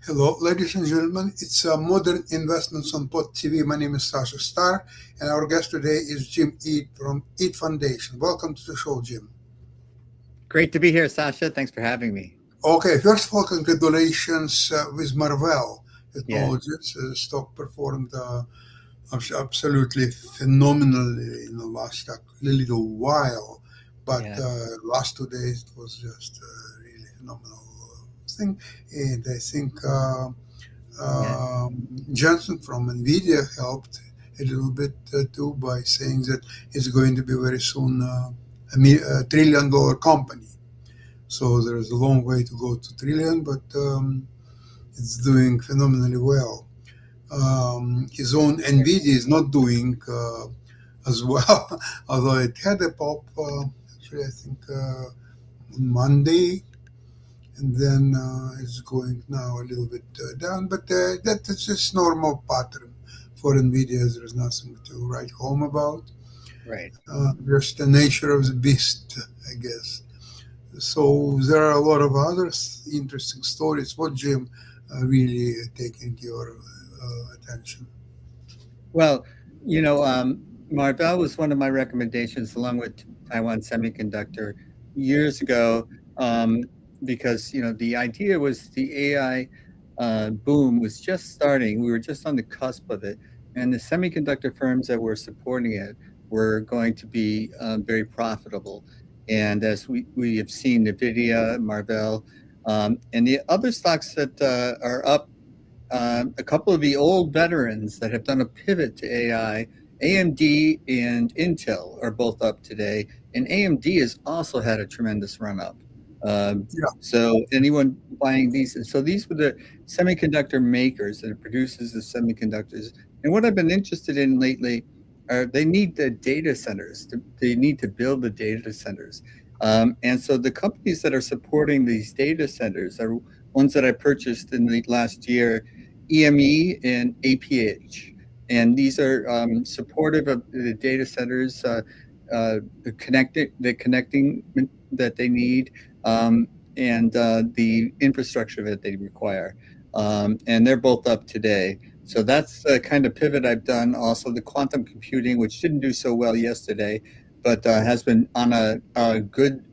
Hello, ladies and gentlemen. It's Modern Investments on Pod TV. My name is Sasha Starr, and our guest today is Jim Eat from Eat Foundation. Welcome to the show, Jim. Great to be here, Sasha. Thanks for having me. Okay, first of all, congratulations with Marvell Yeah, Technologies. The stock performed absolutely phenomenally in the last little while, but yeah, last 2 days it was just a really phenomenal thing. And I think yeah. Johnson from NVIDIA helped a little bit too by saying that it's going to be very soon a $1 trillion company. So there's a long way to go to trillion, but it's doing phenomenally well. His own NVIDIA is not doing as well, although it had a pop, actually, I think Monday, and then it's going now a little bit down, but that's just normal pattern for NVIDIA. There's nothing to write home about. Right. Just the nature of the beast, I guess. So there are a lot of other interesting stories. What, Jim, really taking your attention? Well, you know, Marvell was one of my recommendations, along with Taiwan Semiconductor, years ago, um, because the idea was the AI boom was just starting. We were just on the cusp of it, and the semiconductor firms that were supporting it were going to be very profitable. And as we have seen, NVIDIA, Marvell, and the other stocks that are up, a couple of the old veterans that have done a pivot to AI, AMD and Intel are both up today, and AMD has also had a tremendous run up. Um, Yeah. so anyone buying these, so these were the semiconductor makers and producers of semiconductors. And what I've been interested in lately are they need the data centers. They need to build the data centers. And so the companies that are supporting these data centers are ones that I purchased in the last year, EME and APH. And these are supportive of the data centers, the connecting that they need, and the infrastructure that they require. And they're both up today. So that's the kind of pivot I've done. Also, the quantum computing, which didn't do so well yesterday, but has been on a good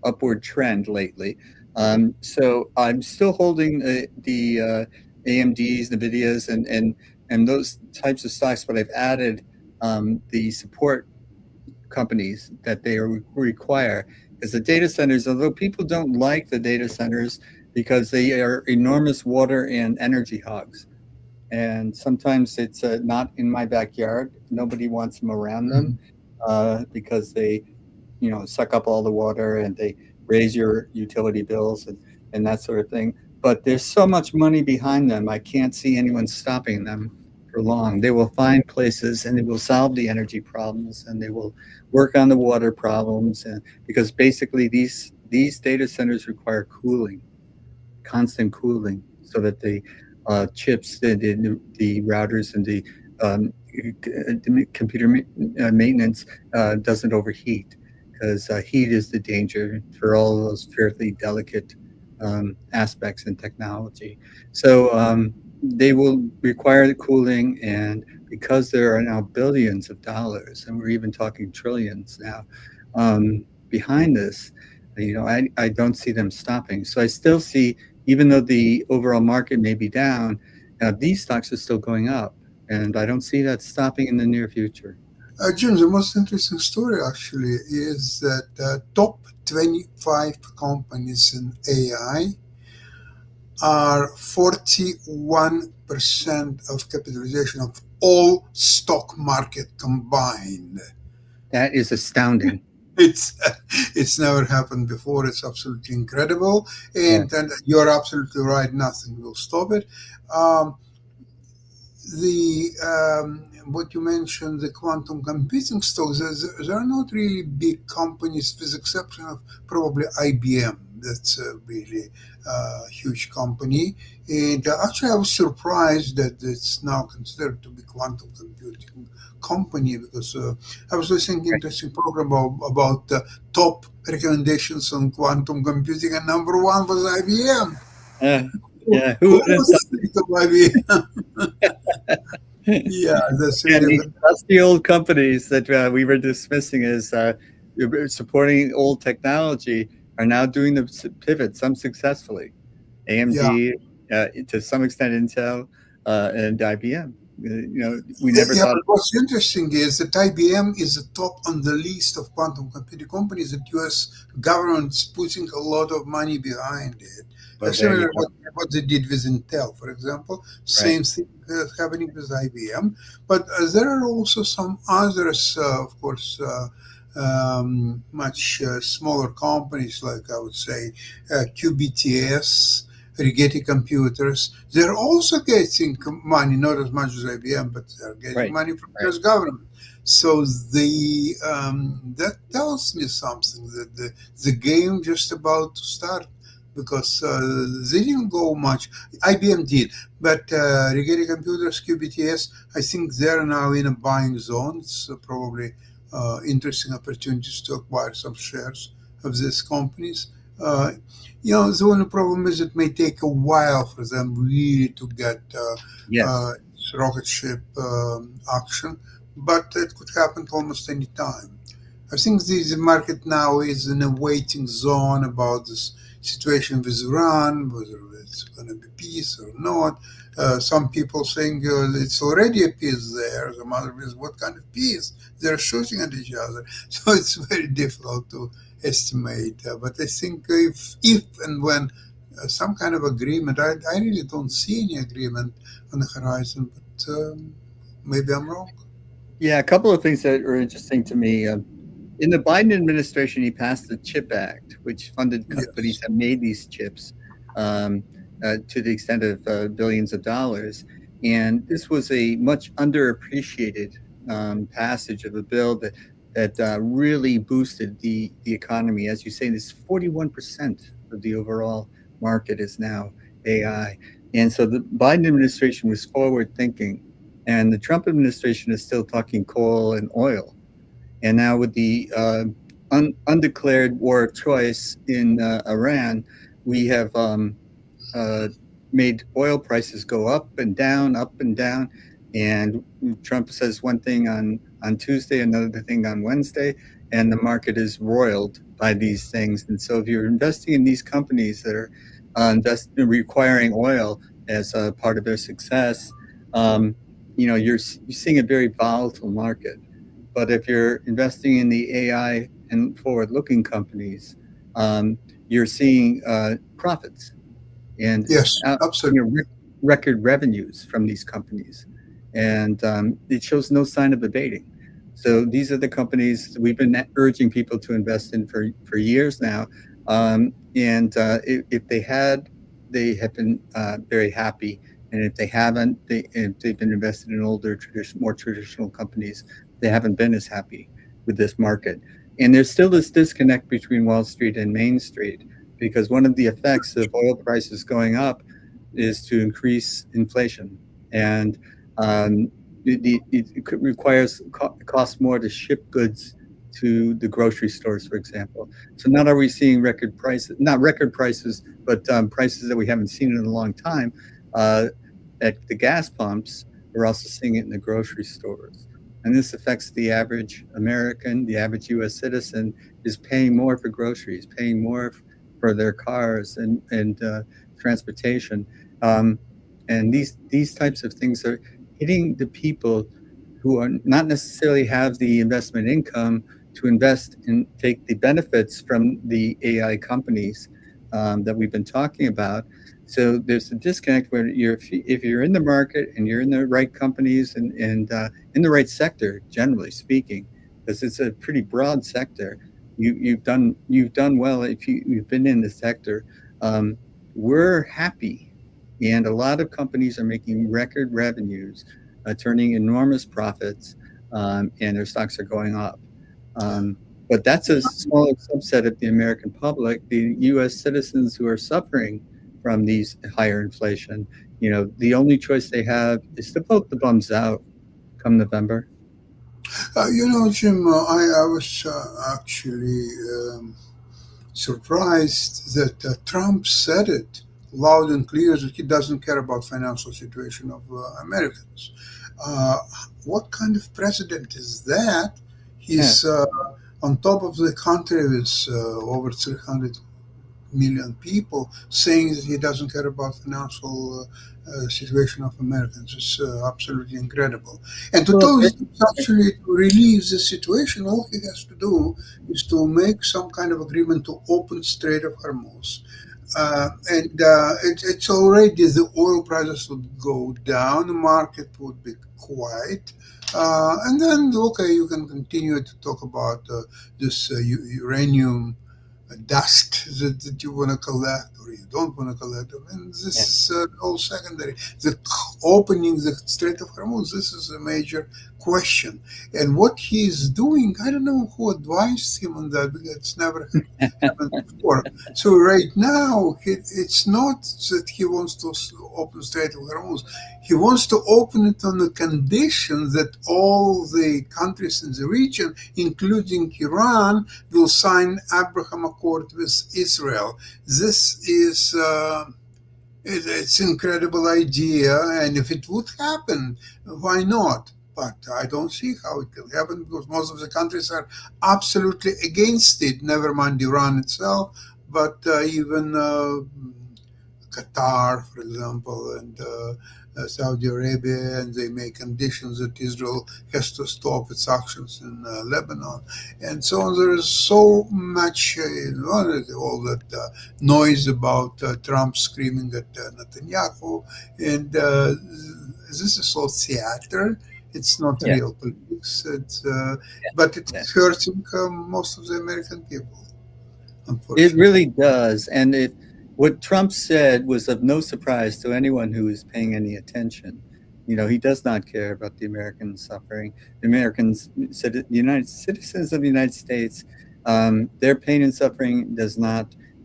upward trend lately. So I'm still holding the AMDs, NVIDIAs, and those types of stocks, but I've added the support companies that they require. Because the data centers, although people don't like the data centers because they are enormous water and energy hogs, and sometimes it's not in my backyard. Nobody wants them around them Mhm. because they, suck up all the water and they raise your utility bills and that sort of thing. But there's so much money behind them. I can't see anyone stopping them for long. They will find places and they will solve the energy problems and they will work on the water problems. And because basically these data centers require cooling, constant cooling, so that the chips, the routers, and the computer maintenance doesn't overheat, because heat is the danger for all those fairly delicate aspects in technology. So they will require the cooling, and because there are now billions of dollars, and we're even talking trillions now behind this, I don't see them stopping. So I still see, even though the overall market may be down, these stocks are still going up, and I don't see that stopping in the near future. Jim, the most interesting story actually is that top 25 companies in AI are 41% of capitalization of all stock market combined. That is astounding. It's it's never happened before. It's absolutely incredible, Yeah, and you're absolutely right. Nothing will stop it. Um, the what you mentioned, the quantum computing stocks, there are not really big companies, with the exception of probably IBM. That's a really huge company. And actually, I was surprised that it's now considered to be quantum computing company because I was listening to an interesting program about top recommendations on quantum computing, and number one was IBM. Uh, Who yeah, who would have was thought? think of IBM? Yeah, that's And really these dusty old companies that we were dismissing as supporting old technology are now doing the pivot, some successfully. yeah. AMD, to some extent Intel, and IBM. We never Yeah, thought. but what's interesting is that IBM is the top on the list of quantum computing companies that U.S. government is putting a lot of money behind it. Well, there you Similar to go. what they did with Intel, for example. Right, Same thing happening with IBM. But there are also some others, of course, much smaller companies, like I would say QBTS, Rigetti Computers. They're also getting money, not as much as IBM, but they're getting right, money from right. U.S. government. So that tells me something that the game just about to start because they didn't go much. IBM did, but Rigetti Computers, QBTS, I think they're now in a buying zone. It's probably interesting opportunities to acquire some shares of these companies. Uh, the only problem is it may take a while for them really to get Yes. rocket ship action, but it could happen almost any time. I think the market now is in a waiting zone about this situation with Iran, whether it's going to be peace or not. Some people saying it's already a peace there. Some other is what kind of peace? They're shooting at each other. So it's very difficult to estimate. But I think if and when some kind of agreement, I really don't see any agreement on the horizon, but maybe I'm wrong. Yeah, a couple of things that are interesting to me. In the Biden administration, he passed the CHIP Act, which funded companies Yes. that made these chips um, to the extent of billions of dollars. And this was a much underappreciated passage of a bill that really boosted the economy. As you say, this 41% of the overall market is now AI. And so the Biden administration was forward thinking, and the Trump administration is still talking coal and oil. And now with the undeclared war of choice in Iran, we have uh, made oil prices go up and down. And Trump says one thing on Tuesday, another thing on Wednesday, and the market is roiled by these things. And so if you're investing in these companies that are requiring oil as a part of their success, you're seeing a very volatile market. But if you're investing in the AI and forward-looking companies, you're seeing profits and Yes, uh, absolutely. record revenues from these companies, and it shows no sign of abating. So these are the companies we've been urging people to invest in for years now, and if they had, they have been very happy, and if they haven't, if they've been invested in older, more traditional companies, they haven't been as happy with this market. And there's still this disconnect between Wall Street and Main Street, because one of the effects of oil prices going up is to increase inflation, and it requires costs more to ship goods to the grocery stores, for example. So not are we seeing record prices, not record prices, but prices that we haven't seen in a long time uh, at the gas pumps. We're also seeing it in the grocery stores. And this affects the average American, the average U.S. citizen is paying more for groceries, paying more for their cars and transportation. Um, and these types of things are hitting the people who are not necessarily have the investment income to invest and take the benefits from the AI companies that we've been talking about. So there's a disconnect where if you're in the market and you're in the right companies and in the right sector, generally speaking, because it's a pretty broad sector. You've done well if you've been in the sector. Um, we're happy and a lot of companies are making record revenues, turning enormous profits, and their stocks are going up. But that's a smaller subset of the American public. The U.S. citizens who are suffering from these higher inflation, the only choice they have is to vote the bums out come November. Jim, I was actually surprised that Trump said it loud and clear that he doesn't care about financial situation of Americans. Uh, what kind of president is that? He's on top of the country with over 300 million people saying that he doesn't care about financial situation of Americans. It's absolutely incredible. And to Well, tell you, actually to relieve the situation, all he has to do is to make some kind of agreement to open Strait of Hormuz. It's already the oil prices would go down, the market would be quiet. And then, okay, you can continue to talk about this uranium dust that you want to collect or you don't want to collect. I mean, this is all secondary. The opening the Strait of Hormuz, this is a major question. And what he's doing, I don't know who advised him on that because it's never happened before. So right now, it's not that he wants to open Strait of Hormuz. He wants to open it on the condition that all the countries in the region, including Iran, will sign Abraham Accord with Israel. This is it's incredible idea, and if it would happen, why not? But I don't see how it will happen because most of the countries are absolutely against it. Never mind Iran itself, but even Qatar, for example, and Saudi Arabia, and they make conditions that Israel has to stop its actions in Lebanon, and so on. There is so much, all that noise about Trump screaming at Netanyahu, and this is all theater. It's not Yeah. real politics. But it's hurting most of the American people. It really does. And what Trump said was of no surprise to anyone who is paying any attention. He does not care about the American suffering. The Americans, the United citizens of the United States, their pain and suffering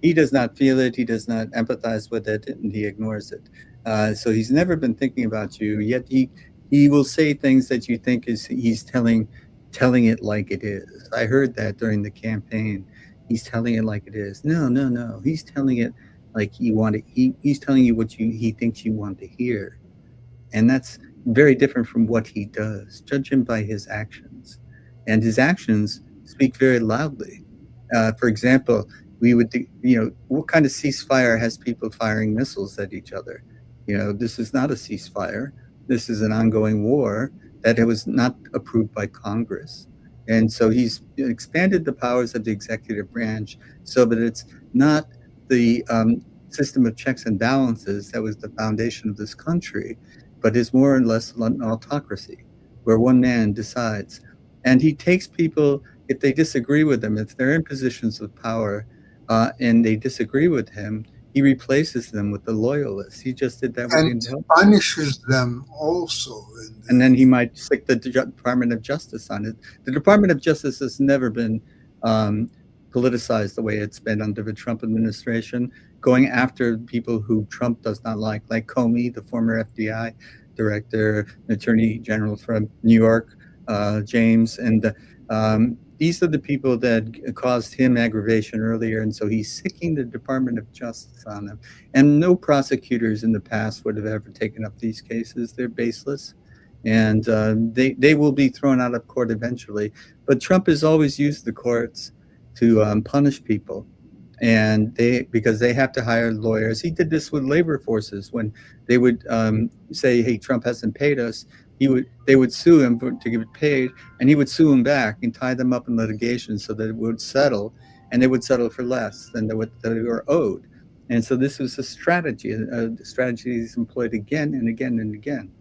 he does not feel it. He does not empathize with it, and he ignores it. So he's never been thinking about you. Yet he will say things that you think he's telling it like it is. I heard that during the campaign. He's telling it like it is. No, no, no. He's telling it like he's telling you what he thinks you want to hear. And that's very different from what he does. Judge him by his actions. And his actions speak very loudly. For example, what kind of ceasefire has people firing missiles at each other? This is not a ceasefire. This is an ongoing war that was not approved by Congress. And so he's expanded the powers of the executive branch so that it's not the system of checks and balances that was the foundation of this country, but is more or less an autocracy where one man decides. And he takes people, if they disagree with him, if they're in positions of power and they disagree with him, he replaces them with the loyalists. He just did that with and punishes them also. And then he might stick the Department of Justice on it. The Department of Justice has never been politicized the way it's been under the Trump administration, going after people who Trump does not like Comey, the former FBI director, Attorney General from New York, James. And these are the people that caused him aggravation earlier. And so he's sicking the Department of Justice on them. And no prosecutors in the past would have ever taken up these cases. They're baseless. And they will be thrown out of court eventually. But Trump has always used the courts to punish people. And because they have to hire lawyers. He did this with labor forces when they would say, hey, Trump hasn't paid us. They would sue him to get paid, and he would sue them back and tie them up in litigation so that it would settle, and they would settle for less than they were owed. And so this was a strategy he's employed again and again and again.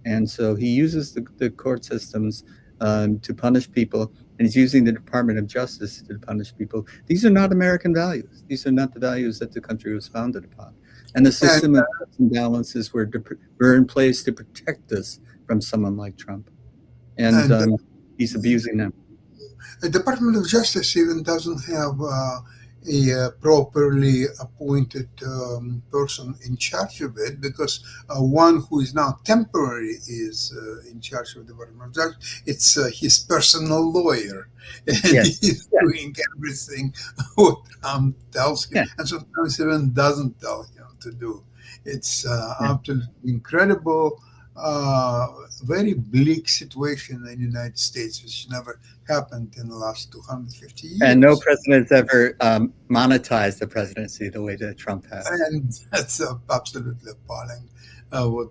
And so he uses the court systems to punish people, and he's using the Department of Justice to punish people. These are not American values. These are not the values that the country was founded upon. And the And system of checks and balances were in place to protect us from someone like Trump. And and he's abusing them. the Department of Justice even doesn't have a properly appointed person in charge of it, because one who is now temporary is in charge of the Department of Justice. It's his personal lawyer, and Yes. he's Yeah. doing everything what Trump tells him, Yeah. and sometimes even doesn't tell him to do. It's Yeah. absolutely incredible. Very bleak situation in the United States, which never happened in the last 250 years. And no president's ever monetized the presidency the way that Trump has. And that's absolutely appalling.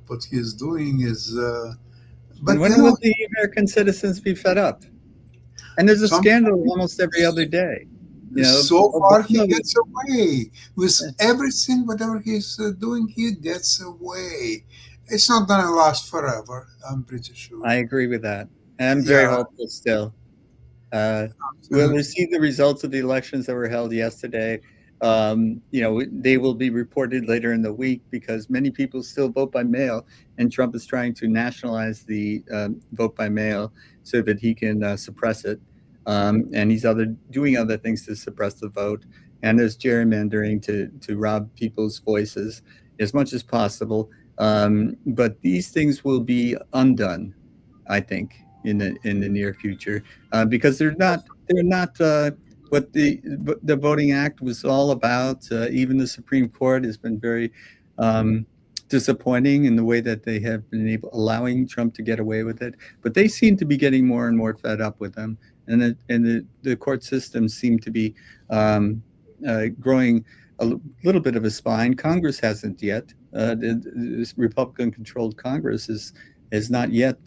What he's doing is, but And when will the American citizens be fed up? And there's a Some- scandal almost every other day. You know, so far he Obama- gets away with everything. Whatever he's doing, he gets away. It's not gonna last forever, I'm pretty sure. I agree with that. And I'm very Yeah. hopeful still. We'll receive the results of the elections that were held yesterday. You know, they will be reported later in the week because many people still vote by mail, and Trump is trying to nationalize the vote by mail so that he can suppress it. And he's doing other things to suppress the vote. And there's gerrymandering to rob people's voices as much as possible. But these things will be undone, I think, in the near future, because they're not what the Voting Act was all about. Even the Supreme Court has been very disappointing in the way that they have been allowing Trump to get away with it. But they seem to be getting more and more fed up with them, and the court systems seem to be growing a little bit of a spine. Congress hasn't yet. This Republican-controlled Congress has not yet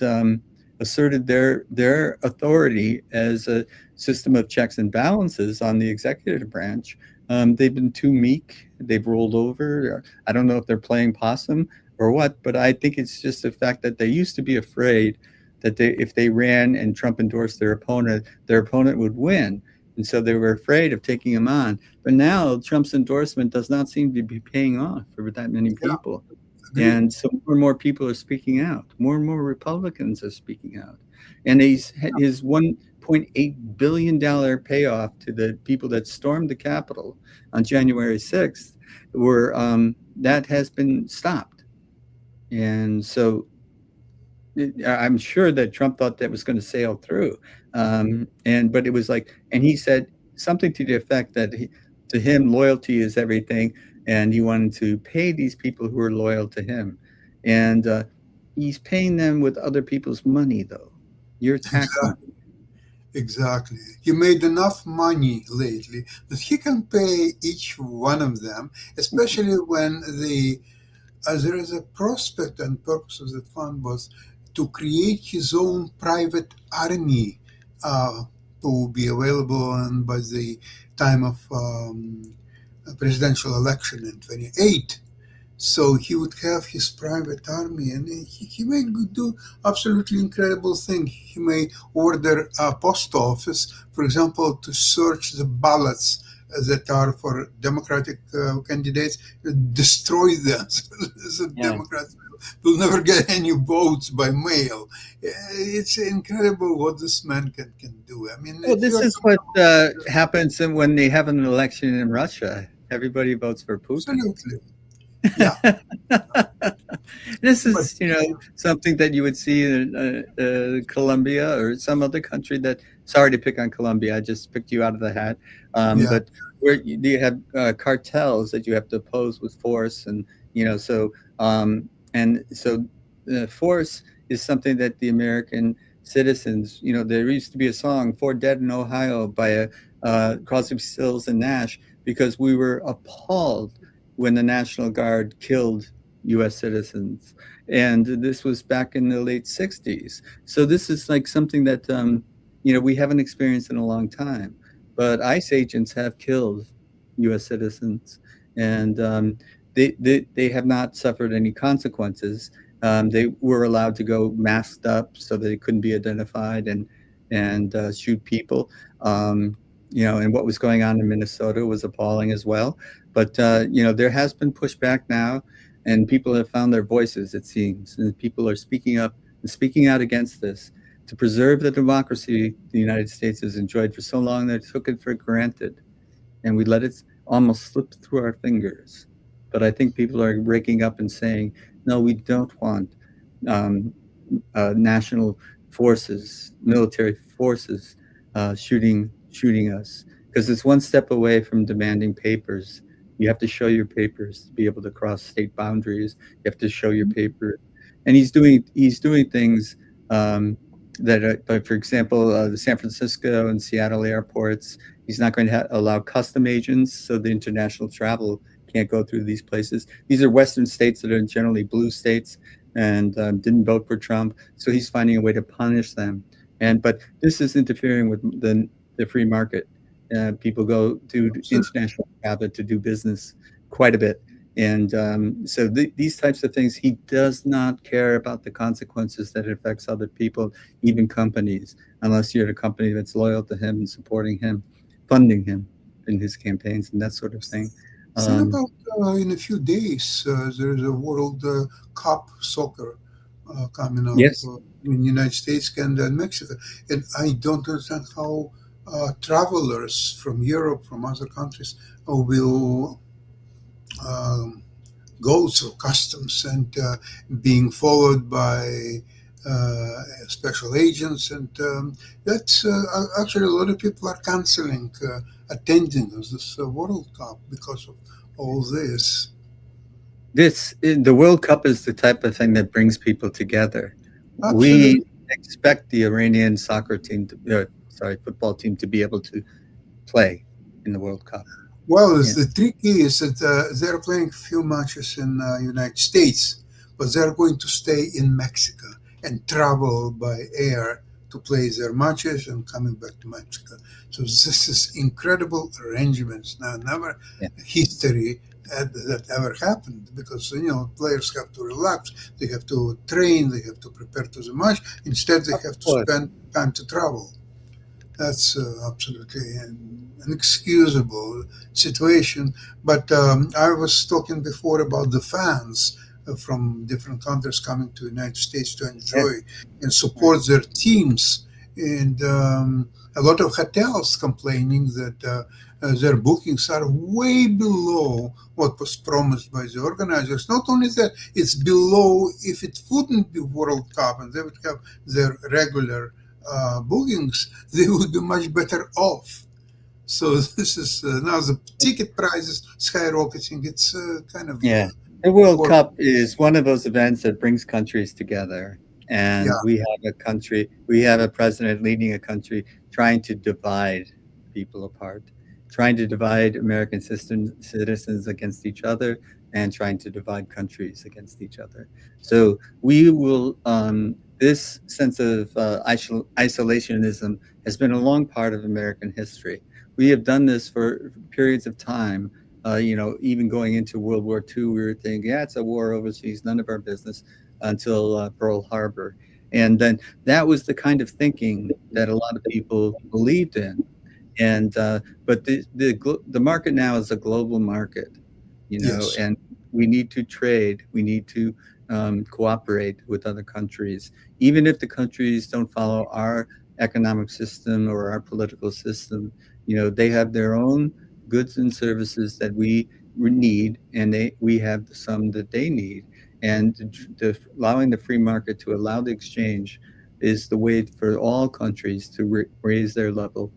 asserted their authority as a system of checks and balances on the executive branch. They've been too meek. They've rolled over. I don't know if they're playing possum or what, but I think it's just the fact that they used to be afraid that if they ran and Trump endorsed their opponent would win. And so they were afraid of taking him on. But now Trump's endorsement does not seem to be paying off for that many people. Yeah. And so more and more people are speaking out. More and more Republicans are speaking out. And his $1.8 billion payoff to the people that stormed the Capitol on January 6th that has been stopped. And so I'm sure that Trump thought that was going to sail through. But it was like, and he said something to the effect that to him, loyalty is everything. And he wanted to pay these people who are loyal to him. And he's paying them with other people's money, though. Your tax money. Exactly. He made enough money lately that he can pay each one of them, especially when there is a prospect and purpose of the fund was to create his own private army to be available and by the time of a presidential election in 28. So he would have his private army, and he may do absolutely incredible things. He may order a post office, for example, to search the ballots that are for Democratic candidates, destroy them so Democrats will never get any votes by mail. It's incredible what this man can do. I mean, well, this is what happens when they have an election in Russia. Everybody votes for Putin. Absolutely. Yeah. This is, something that you would see in Colombia or some other country that, sorry to pick on Colombia, I just picked you out of the hat. But where you have cartels that you have to oppose with force. And, so force is something that the American citizens, there used to be a song, 4 Dead in Ohio by Crosby, Stills and Nash, because we were appalled when the National Guard killed U.S. citizens. And this was back in the late 60s. So this is like something that, we haven't experienced in a long time. But ICE agents have killed U.S. citizens, and they have not suffered any consequences. They were allowed to go masked up so that they couldn't be identified and shoot people. And what was going on in Minnesota was appalling as well. But there has been pushback now, and people have found their voices, it seems, and people are speaking up and speaking out against this to preserve the democracy the United States has enjoyed for so long that it took it for granted, and we let it almost slip through our fingers. But I think people are waking up and saying, no, we don't want um, national forces, military forces, shooting us, because it's one step away from demanding papers. You have to show your papers to be able to cross state boundaries. You have to show your paper, and he's doing things that, like for example, the San Francisco and Seattle airports. He's not going to allow custom agents, so the international travel can't go through these places. These are Western states that are generally blue states and didn't vote for Trump. So he's finding a way to punish them. But this is interfering with the free market. People go to international travel to do business quite a bit. And so these types of things, he does not care about the consequences that it affects other people, even companies, unless you're a company that's loyal to him and supporting him, funding him in his campaigns and that sort of thing. Think about in a few days, there's a World Cup soccer coming up Yes. in the United States, Canada, and Mexico. And I don't understand how travelers from Europe, from other countries, will um, go through customs and being followed by special agents. And that's actually a lot of people are canceling attending this World Cup because of all this. The World Cup is the type of thing that brings people together. Absolutely. We expect the Iranian football team to be able to play in the World Cup. Well, Yeah. the trick is that they're playing few matches in United States, but they're going to stay in Mexico and travel by air to play their matches and coming back to Mexico. So this is incredible arrangements. Now, never Yeah. history that ever happened because players have to relax, they have to train, they have to prepare to the match. Instead, they Of have to course. spend time to travel. That's absolutely an inexcusable situation. But I was talking before about the fans from different countries coming to the United States to Yes. enjoy and support their teams. And a lot of hotels complaining that their bookings are way below what was promised by the organizers. Not only that, it's below if it wouldn't be World Cup and they would have their regular bookings, they would be much better off. So this is now the ticket prices skyrocketing. It's kind of Yeah. The World horrible. Cup is one of those events that brings countries together. And Yeah, we have a president leading a country trying to divide people apart, trying to divide American citizens against each other, and trying to divide countries against each other. So we will, this sense of isolationism has been a long part of American history. We have done this for periods of time. Even going into World War II, we were thinking, yeah, it's a war overseas, none of our business, until Pearl Harbor. And then that was the kind of thinking that a lot of people believed in. And but the market now is a global market, yes. and we need to trade. We need to cooperate with other countries, even if the countries don't follow our economic system or our political system. They have their own goods and services that we need, and we have some that they need. And allowing the free market to allow the exchange is the way for all countries to raise their level,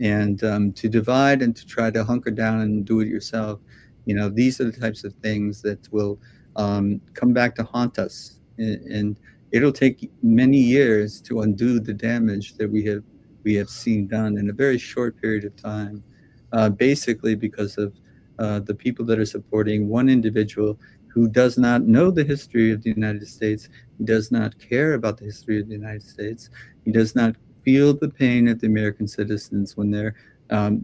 and to divide and to try to hunker down and do it yourself. These are the types of things that will come back to haunt us, and it'll take many years to undo the damage that we have seen done in a very short period of time, basically because of the people that are supporting one individual who does not know the history of the United States. He does not care about the history of the United States. He does not feel the pain of the American citizens when their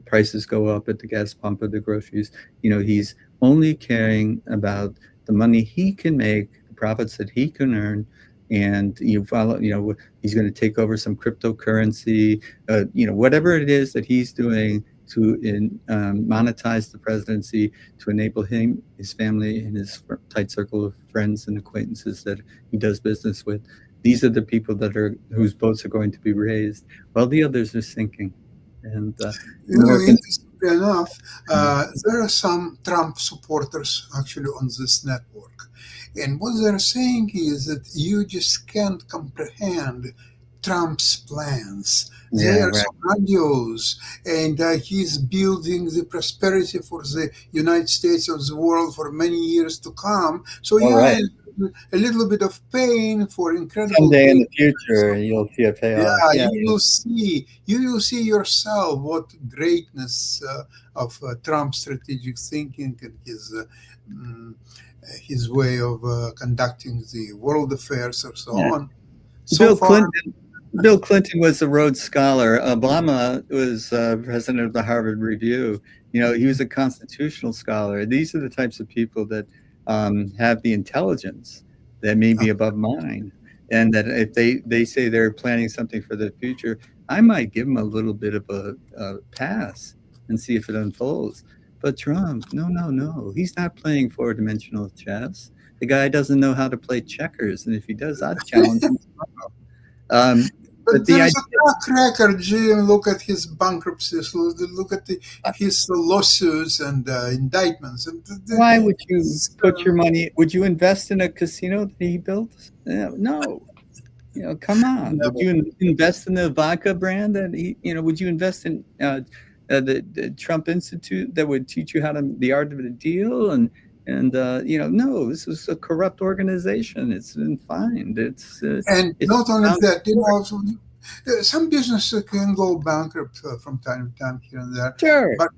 prices go up at the gas pump or the groceries. He's only caring about the money he can make, the profits that he can earn, and he's going to take over some cryptocurrency, whatever it is that he's doing monetize the presidency to enable him, his family, and his tight circle of friends and acquaintances that he does business with. These are the people whose boats are going to be raised, while the others are sinking. And interestingly enough, there are some Trump supporters actually on this network. And what they're saying is that you just can't comprehend Trump's plans. They are so grandiose, and he's building the prosperity for the United States of the world for many years to come. So a little bit of pain for incredible. Someday in the future, you'll see a payoff. You will see yourself what greatness of Trump's strategic thinking and his way of conducting the world affairs and so on. Bill Clinton was a Rhodes Scholar. Obama was president of the Harvard Review. He was a constitutional scholar. These are the types of people that have the intelligence that may be above mine. And that if they say they're planning something for the future, I might give them a little bit of a pass and see if it unfolds. But Trump, no. He's not playing four-dimensional chess. The guy doesn't know how to play checkers. And if he does, I'd challenge him tomorrow. But there's a track record, Jim. Look at his bankruptcies. Look at his lawsuits and indictments. Why would you put your money? Would you invest in a casino that he built? No. Come on. Would you invest in the vodka brand that he? Would you invest in the Trump Institute that would teach you the art of the deal? And no, this is a corrupt organization. It's been fined. And not only that, some businesses can go bankrupt from time to time here and there. Sure. But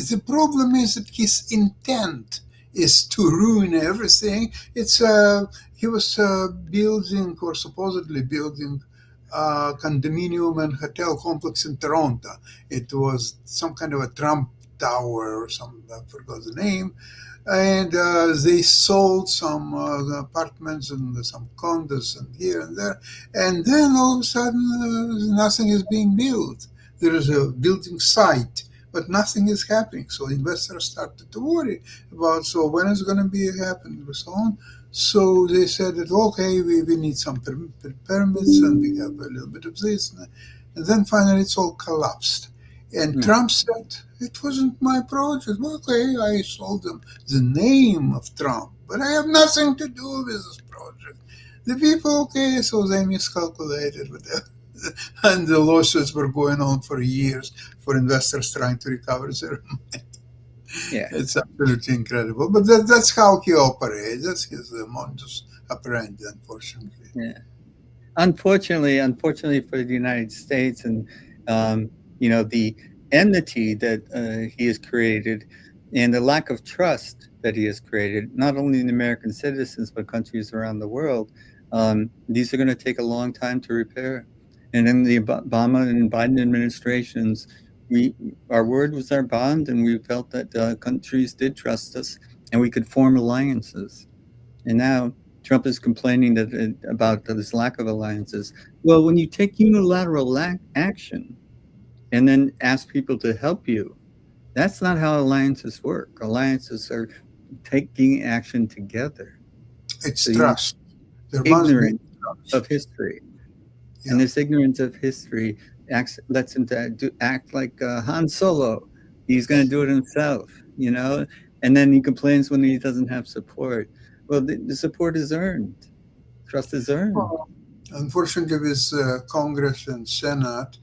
the problem is that his intent is to ruin everything. He was building or supposedly building a condominium and hotel complex in Toronto. It was some kind of a Trump Tower or something, I forgot the name. And they sold some apartments and some condos and here and there. And then all of a sudden, nothing is being built. There is a building site, but nothing is happening. So investors started to worry about, so when is going to be happening and so on. So they said that, okay, we need some permits and we have a little bit of this. And then finally it's all collapsed. And Trump said, it wasn't my project. Okay, I sold them the name of Trump, but I have nothing to do with this project. The people, okay, so they miscalculated with that. And the lawsuits were going on for years for investors trying to recover their money. Yeah. It's absolutely incredible. But that's how he operates. That's his modus operandi, unfortunately. Yeah. Unfortunately for the United States and the enmity that he has created and the lack of trust that he has created, not only in American citizens, but countries around the world, these are going to take a long time to repair. And in the Obama and Biden administrations, our word was our bond, and we felt that countries did trust us and we could form alliances. And now Trump is complaining about this lack of alliances. Well, when you take unilateral action and then ask people to help you, that's not how alliances work. Alliances are taking action together. It's trust. Ignorance of history. Yeah. And this ignorance of history lets him to act like Han Solo. He's going to do it himself, and then he complains when he doesn't have support. Well, the support is earned. Trust is earned. Well, unfortunately, with Congress and Senate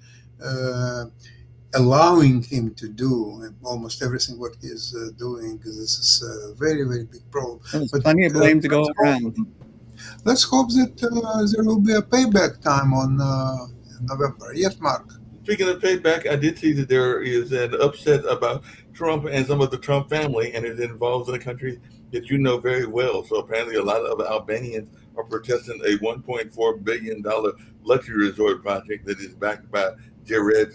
allowing him to do almost everything what he is doing, this is a very, very big problem. There's plenty of blame to go around. Let's hope that there will be a payback time on November. Yes, Mark. Speaking of payback, I did see that there is an upset about Trump and some of the Trump family, and it involves a country that you know very well. So apparently a lot of Albanians are protesting a $1.4 billion luxury resort project that is backed by Jared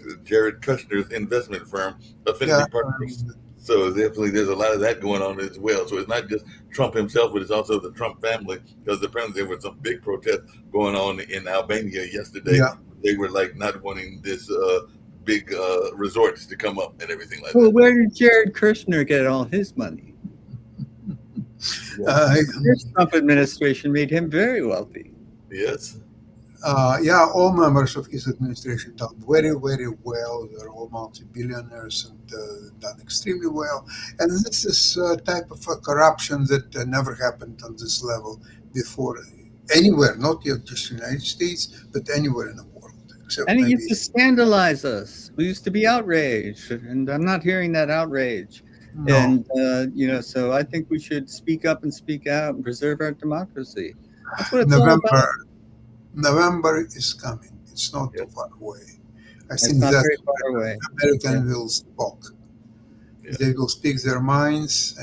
Kushner's investment firm, Affinity Partners. So definitely there's a lot of that going on as well. So it's not just Trump himself, but it's also the Trump family, because apparently there were some big protests going on in Albania yesterday. Yeah. They were like not wanting this big resorts to come up and everything like Well, that. where did Jared Kushner get all his money? This Trump administration made him very wealthy. Yes. Yeah, all members of his administration done very, very well. They're all multi-billionaires and done extremely well. And this is a type of corruption that never happened on this level before anywhere, not just in the United States, but anywhere in the world. Except And he maybe used to scandalize us. We used to be outraged, and I'm not hearing that outrage. no. And so I think we should speak up and speak out and preserve our democracy. That's what it's all about. November is coming. It's not too Yes. far away. I It's think not that very far away. Americans will speak. Yeah. They will speak their minds,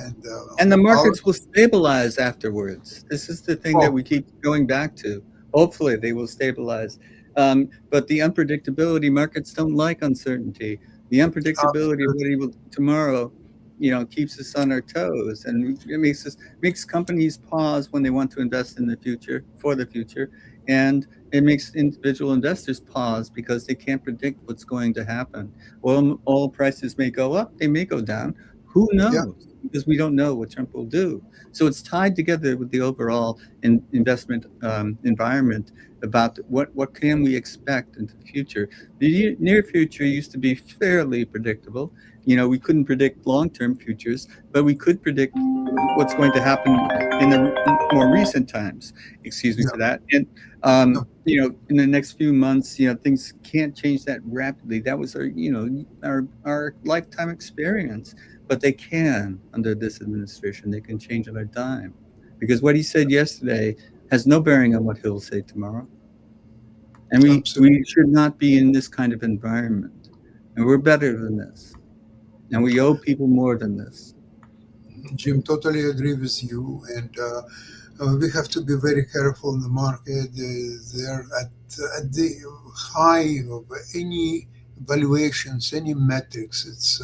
And the markets will stabilize afterwards. This is the thing that we keep going back to. Hopefully they will stabilize. But the unpredictability, markets don't like uncertainty. The unpredictability of what he will tomorrow, keeps us on our toes, and it makes companies pause when they want to invest in the future, for the future. And it makes individual investors pause because they can't predict what's going to happen. Oil prices may go up, they may go down. Who knows? Yeah. Because we don't know what Trump will do. So it's tied together with the overall investment environment about what can we expect in the future. The near future used to be fairly predictable. We couldn't predict long-term futures, but we could predict what's going to happen in the more recent times. Excuse me for that. And in the next few months, things can't change that rapidly. That was our lifetime experience. But they can under this administration. They can change on a dime, because what he said yesterday has no bearing on what he'll say tomorrow. And we should not be in this kind of environment. And we're better than this. And we owe people more than this. Jim, totally agree with you. And we have to be very careful in the market. They're at the high of any valuations, any metrics. It's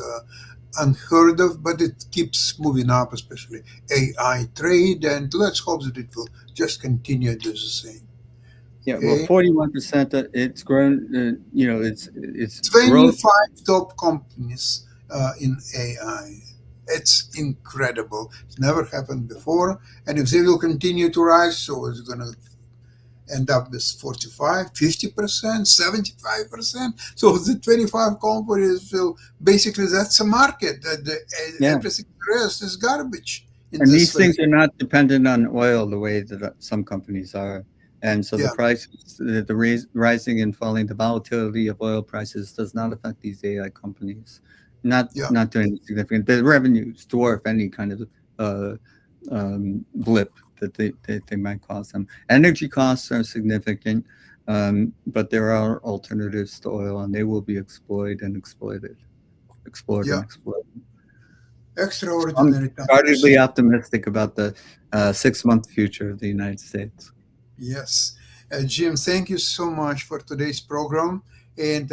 unheard of, but it keeps moving up, especially AI trade. And let's hope that it will just continue to do the same. Yeah, well, 41%. It's grown. It's 25 growth. top companies in AI. It's incredible. It's never happened before. And if they will continue to rise, so it's going to end up with 45, 50%, 75%. So the 25 companies will basically, that's a market. Everything the rest is garbage. And these things are not dependent on oil the way that some companies are. And so the prices, the rising and falling, the volatility of oil prices does not affect these AI companies. Not doing significant. The revenues dwarf any kind of blip that they might cause them. Energy costs are significant, but there are alternatives to oil, and they will be explored and exploited. Extraordinary. I'm guardedly optimistic about the 6-month future of the United States. Yes. Jim, thank you so much for today's program, and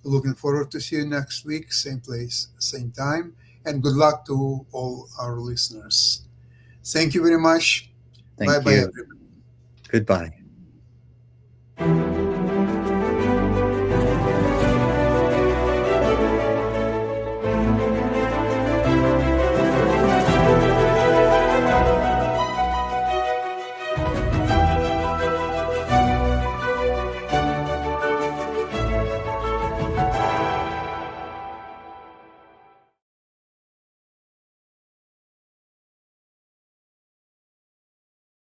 looking forward to see you next week, same place, same time, and good luck to all our listeners. Thank you very much. Thank you. Bye-bye, everybody. Goodbye.